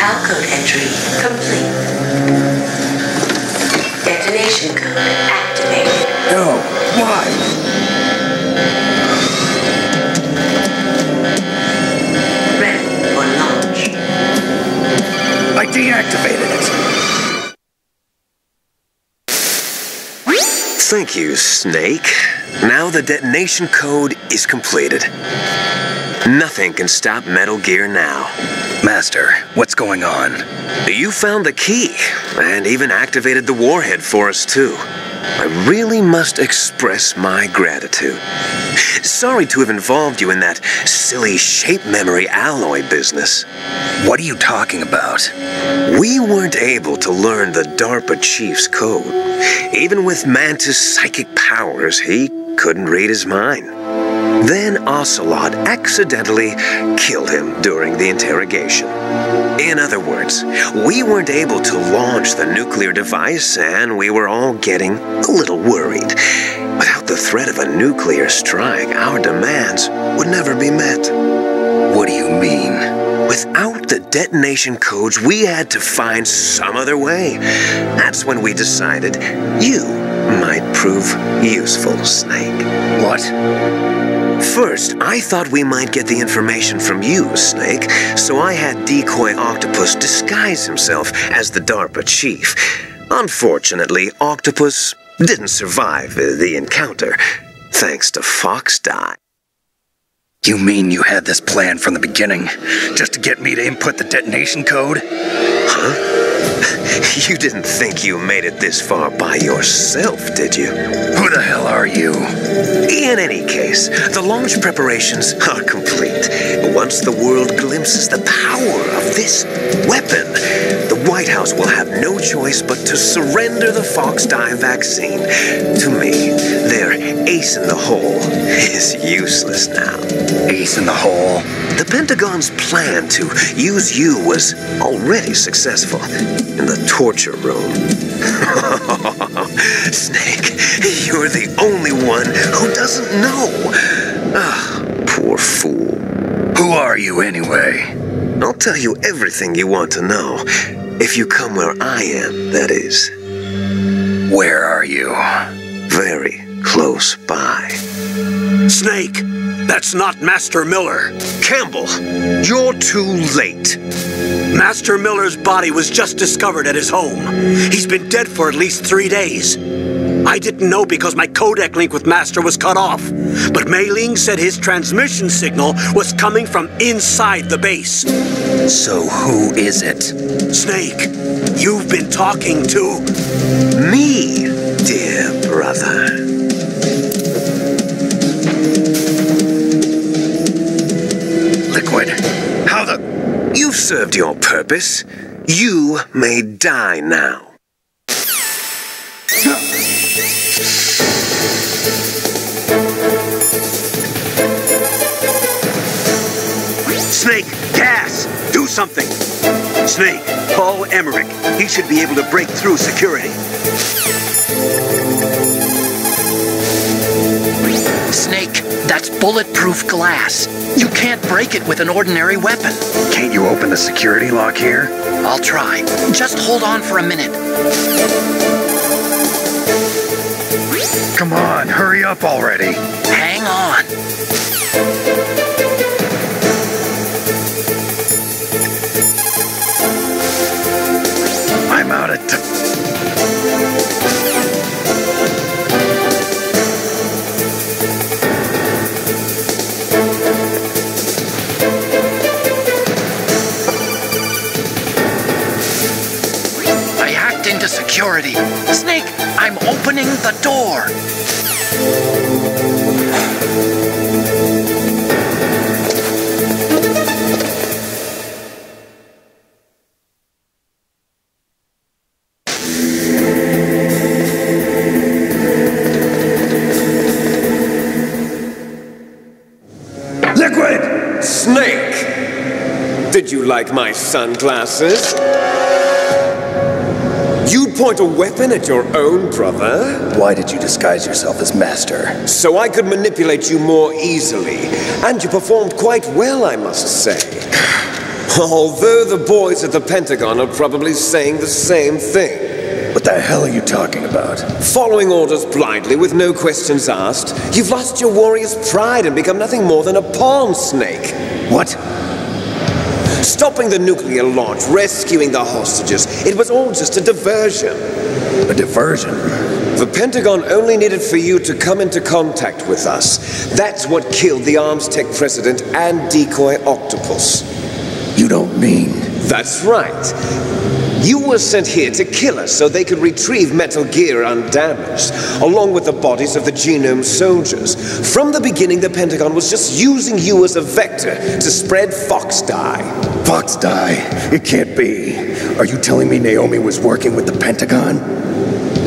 Code entry complete. Detonation code activated. No, why? Ready for launch. I deactivated it. Thank you, Snake. Now the detonation code is completed. Nothing can stop Metal Gear now. Master, what's going on? You found the key, and even activated the warhead for us, too. I really must express my gratitude. Sorry to have involved you in that silly shape memory alloy business. What are you talking about? We weren't able to learn the DARPA chief's code. Even with Mantis' psychic powers, he couldn't read his mind. Then Ocelot accidentally killed him during the interrogation. In other words, we weren't able to launch the nuclear device, and we were all getting a little worried. Without the threat of a nuclear strike, our demands would never be met. What do you mean? Without the detonation codes, we had to find some other way. That's when we decided you might prove useful, Snake. What? First, I thought we might get the information from you, Snake, so I had Decoy Octopus disguise himself as the DARPA chief. Unfortunately, Octopus didn't survive the encounter, thanks to Foxdie. You mean you had this plan from the beginning, just to get me to input the detonation code? Huh? You didn't think you made it this far by yourself, did you? Who the hell are you? In any case, the launch preparations are complete. Once the world glimpses the power of this weapon, the White House will have no choice but to surrender the Foxdie vaccine to me. Their ace in the hole is useless now. Ace in the hole? The Pentagon's plan to use you was already successful in the torture room. Snake, you're the only one who doesn't know. Ah, poor fool. Who are you anyway? I'll tell you everything you want to know. If you come where I am, that is. Where are you? Very close by. Snake, that's not Master Miller. Campbell, you're too late. Master Miller's body was just discovered at his home. He's been dead for at least 3 days. I didn't know because my codec link with Master was cut off. But Mei Ling said his transmission signal was coming from inside the base. So who is it? Snake, you've been talking to... Me, dear brother. Liquid, how the... You've served your purpose. You may die now. Snake, gas! Do something! Snake, call Emmerich. He should be able to break through security. Snake, that's bulletproof glass. You can't break it with an ordinary weapon. Can't you open the security lock here? I'll try. Just hold on for a minute. Come on, hurry up already. Hang on. I'm out of I hacked into security. Snake, I'm opening the door. Liquid! Snake! Did you like my sunglasses? You'd point a weapon at your own brother? Why did you disguise yourself as Master? So I could manipulate you more easily. And you performed quite well, I must say. Although the boys at the Pentagon are probably saying the same thing. What the hell are you talking about? Following orders blindly with no questions asked, you've lost your warrior's pride and become nothing more than a pawn snake. What? Stopping the nuclear launch, rescuing the hostages, it was all just a diversion. A diversion? The Pentagon only needed for you to come into contact with us. That's what killed the Arms Tech president and decoy octopus. You don't mean... That's right. You were sent here to kill us so they could retrieve Metal Gear undamaged, along with the bodies of the Genome soldiers. From the beginning, the Pentagon was just using you as a vector to spread Foxdie. Foxdie? It can't be. Are you telling me Naomi was working with the Pentagon?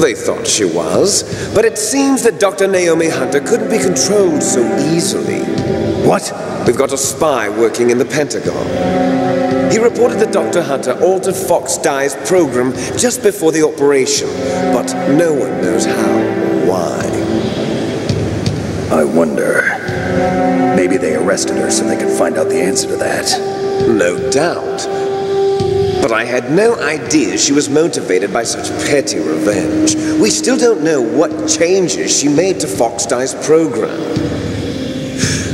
They thought she was, but it seems that Dr. Naomi Hunter couldn't be controlled so easily. What? We've got a spy working in the Pentagon. He reported that Dr. Hunter altered Foxdie's program just before the operation, but no one knows how or why. I wonder... Maybe they arrested her so they could find out the answer to that. No doubt. But I had no idea she was motivated by such petty revenge. We still don't know what changes she made to Foxdie's program.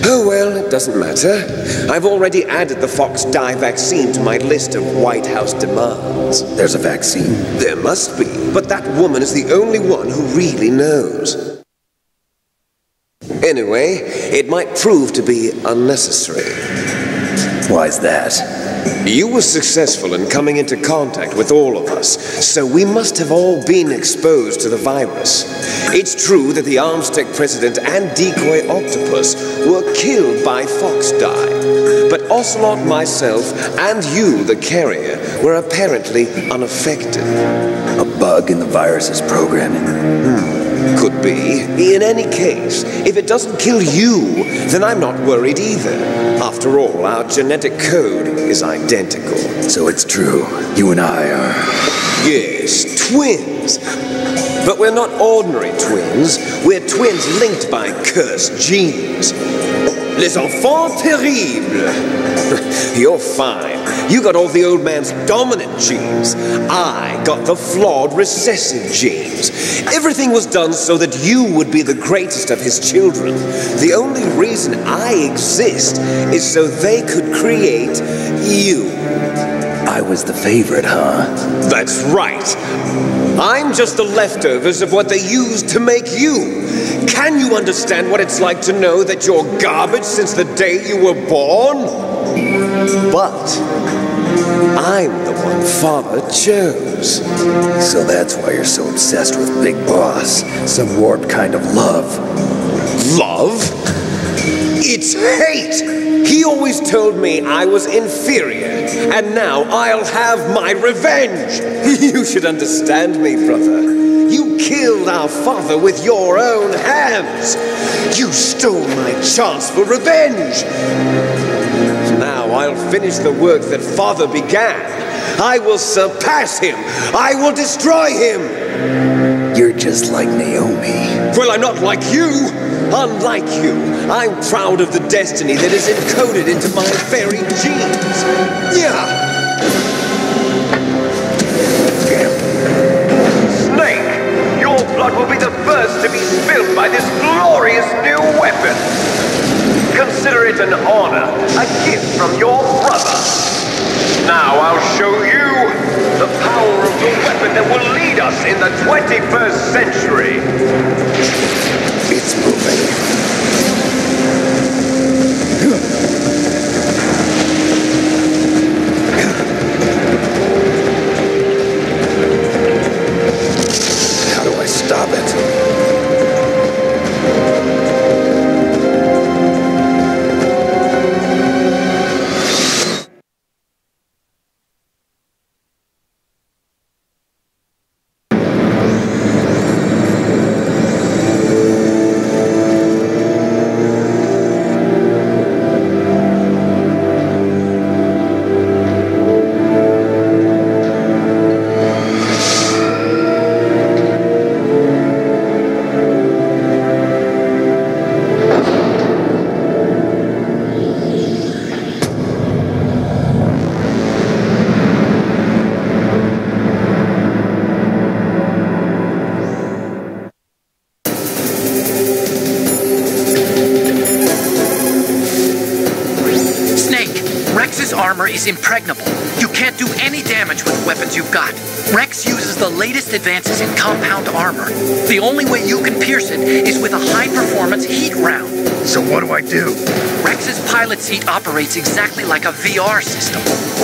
Oh well, it doesn't matter. I've already added the Foxdie vaccine to my list of White House demands. There's a vaccine? There must be, but that woman is the only one who really knows. Anyway, it might prove to be unnecessary. Why's that? You were successful in coming into contact with all of us, so we must have all been exposed to the virus. It's true that the Arms Tech president and decoy octopus were killed by Foxdie, but Ocelot, myself, and you, the carrier, were apparently unaffected. A bug in the virus's programming? Could be. In any case, if it doesn't kill you, then I'm not worried either. After all, our genetic code is identical. So it's true. You and I are... Yes, twins. But we're not ordinary twins. We're twins linked by cursed genes. Les enfants terribles. You're fine. You got all the old man's dominant genes. I got the flawed recessive genes. Everything was done so that you would be the greatest of his children. The only reason I exist is so they could create you. I was the favorite, huh? That's right. I'm just the leftovers of what they used to make you. Can you understand what it's like to know that you're garbage since the day you were born? But I'm the one Father chose. So that's why you're so obsessed with Big Boss. Some warped kind of love. Love? It's hate! He always told me I was inferior, and now I'll have my revenge! You should understand me, brother. You killed our father with your own hands! You stole my chance for revenge! Now I'll finish the work that Father began. I will surpass him! I will destroy him! You're just like Naomi. Well, I'm not like you! Unlike you, I'm proud of the destiny that is encoded into my very genes. Yeah. Snake, your blood will be the first to be spilled by this glorious new weapon. Consider it an honor, a gift from your brother. Now I'll show you the power of the weapon that will lead us in the 21st century. It's moving. How do I stop it? is impregnable. You can't do any damage with the weapons you've got. Rex uses the latest advances in compound armor. The only way you can pierce it is with a high-performance heat round. So what do I do? Rex's pilot seat operates exactly like a VR system.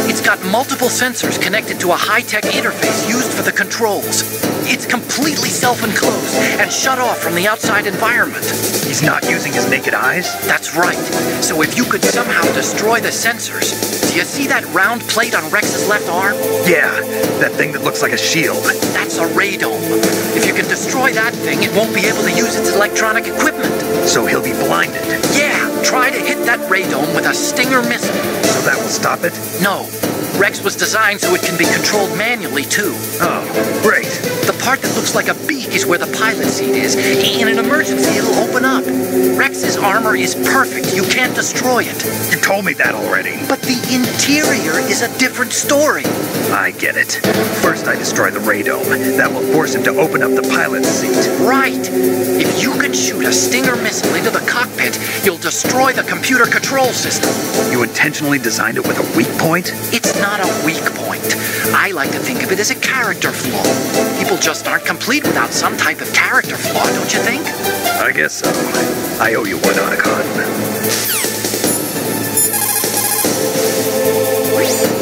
It's got multiple sensors connected to a high-tech interface used for the controls. It's completely self-enclosed and shut off from the outside environment. He's not using his naked eyes? That's right. So if you could somehow destroy the sensors... Do you see that round plate on Rex's left arm? Yeah, that thing that looks like a shield. That's a radome. If you can destroy that thing, it won't be able to use its electronic equipment. So he'll be blinded. Yeah, try to hit that radome with a Stinger missile. So that will stop it? No. Rex was designed so it can be controlled manually, too. Oh, great. The part that looks like a beak is where the pilot seat is. In an emergency, it'll open up. Rex's armor is perfect. You can't destroy it. You told me that already. But the interior is a different story. I get it. First I destroy the radome. That will force him to open up the pilot's seat. Right. If you can shoot a Stinger missile into the cockpit, you'll destroy the computer control system. You intentionally designed it with a weak point? It's not a weak point. I like to think of it as a character flaw. People just aren't complete without some type of character flaw, don't you think? I guess so. I owe you one, Otacon.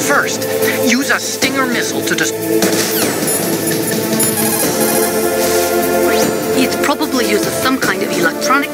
First, use a Stinger missile to It probably uses some kind of electronic...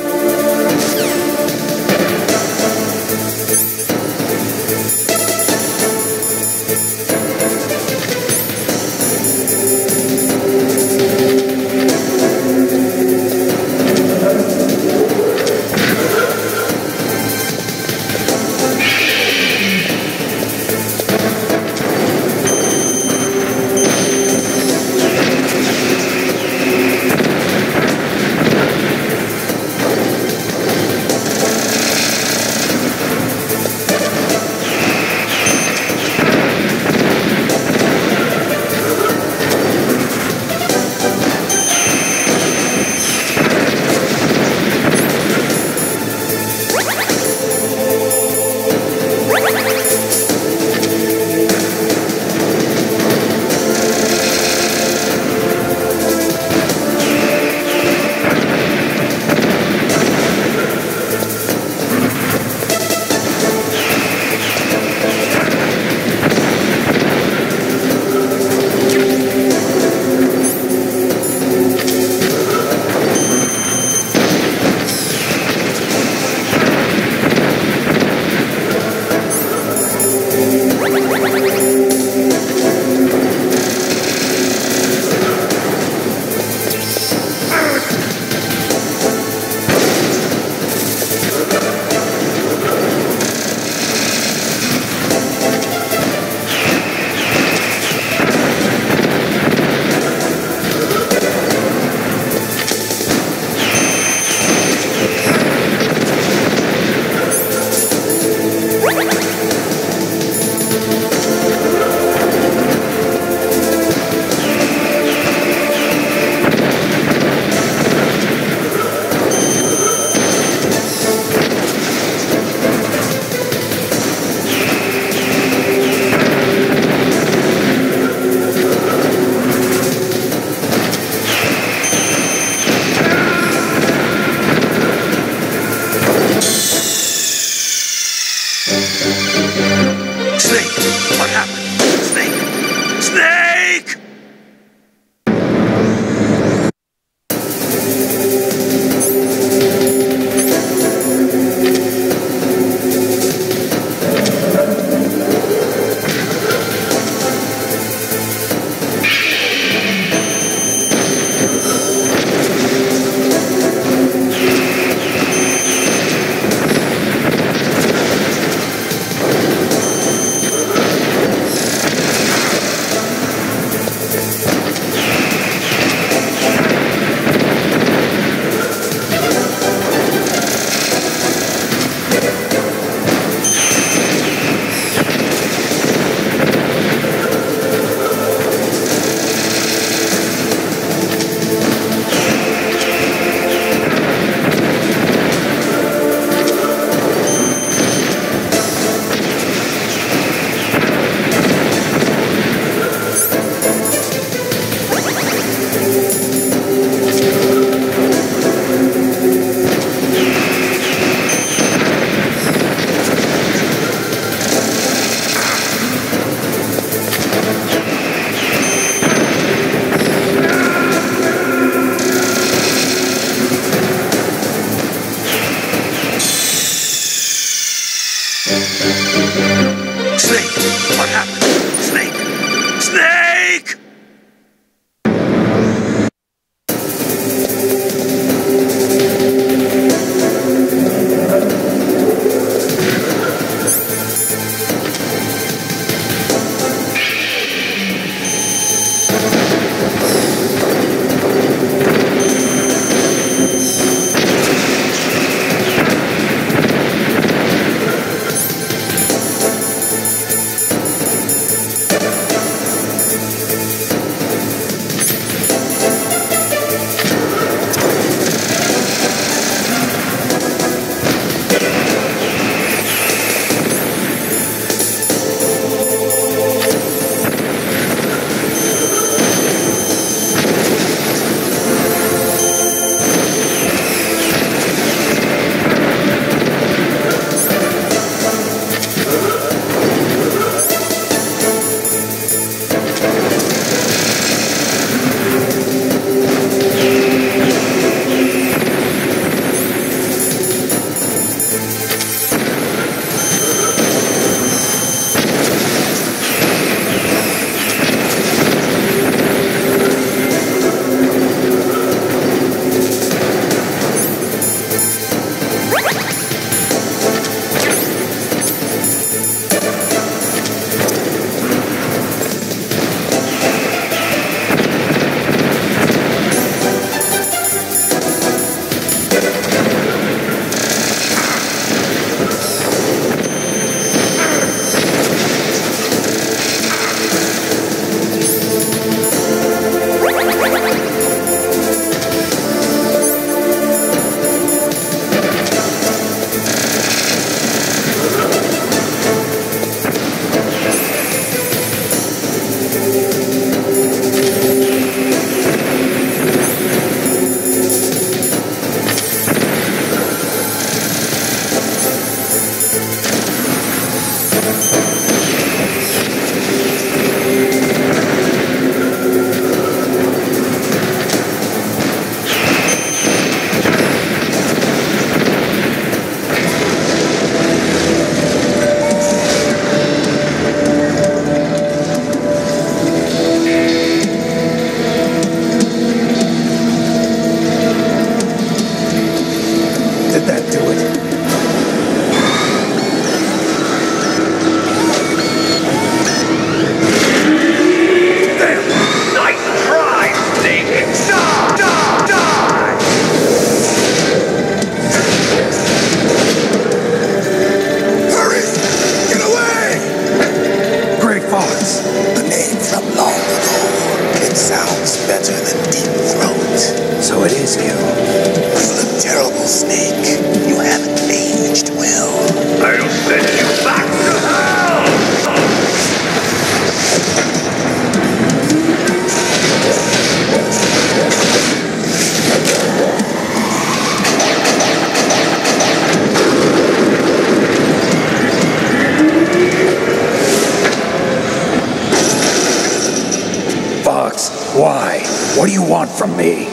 Why? What do you want from me?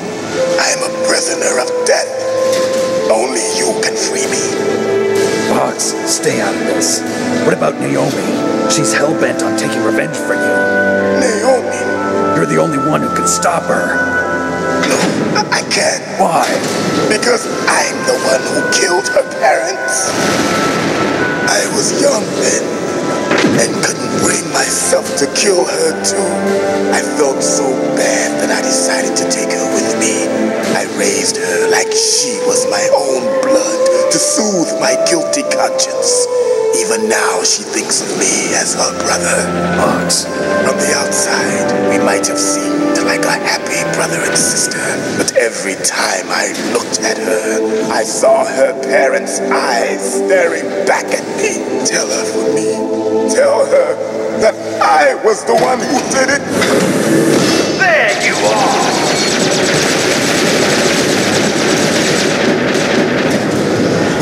I'm a prisoner of death. Only you can free me. Fox, stay out of this. What about Naomi? She's hell-bent on taking revenge for you. Naomi? You're the only one who can stop her. No, I can't. Why? Because I'm the one who killed her parents. I was young then, and couldn't bring myself to kill her too. I felt so bad that I decided to take her with me. I raised her like she was my own blood to soothe my guilty conscience. Even now, she thinks of me as her brother. Fox. From the outside, we might have seemed like a happy brother and sister, but every time I looked at her, I saw her parents' eyes staring back at me. Tell her for me. Tell her that I was the one who did it. There you are!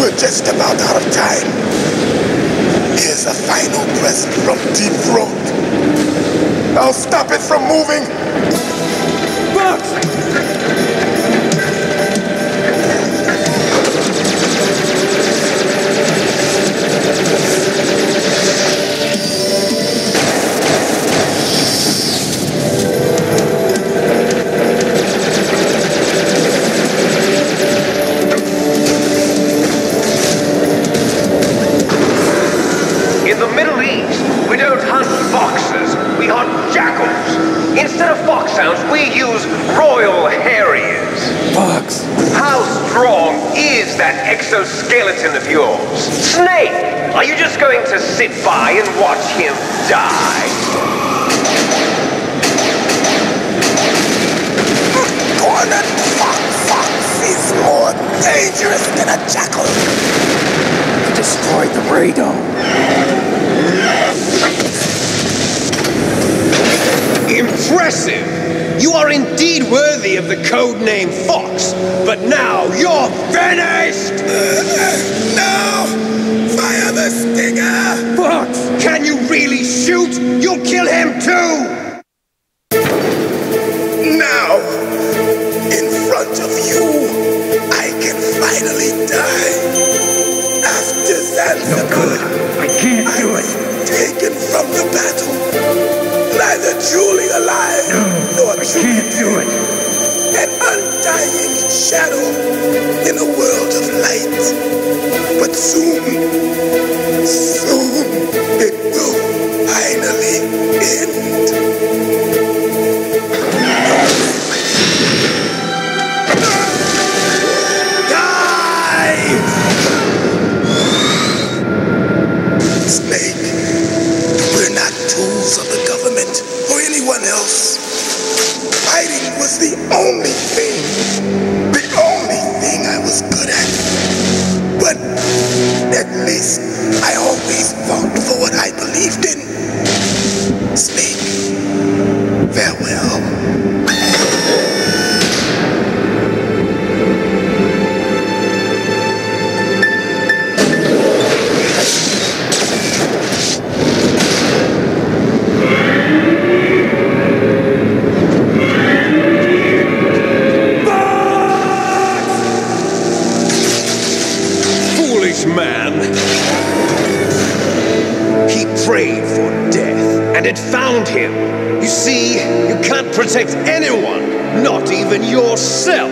We're just about out of time. Here's a final present from Deep Throat. I'll stop it from moving. In the Middle East, we don't hunt foxes, we hunt jackals. Instead of foxhounds, we use royal harriers. Fox. How strong is that exoskeleton of yours? Snake, are you just going to sit by and watch him die? Cornered fox is more dangerous than a jackal. He destroyed the radome. Impressive! You are indeed worthy of the codename Fox, but now you're finished! No! Fire the stinger! Fox! Can you really shoot? You'll kill him too! now, in front of you, I can finally die. After Zanzibar, No good. I can't do it. Taken from the battle, neither truly alive nor I truly can't do it. an undying shadow in a world of light. But soon it will finally end. Die! Snake, we're not tools of the government or anyone else. Fighting was the only thing I was good at. But at least I always fought for what I believed in. Snake, farewell. Man. He prayed for death, and it found him. You see, you can't protect anyone, not even yourself.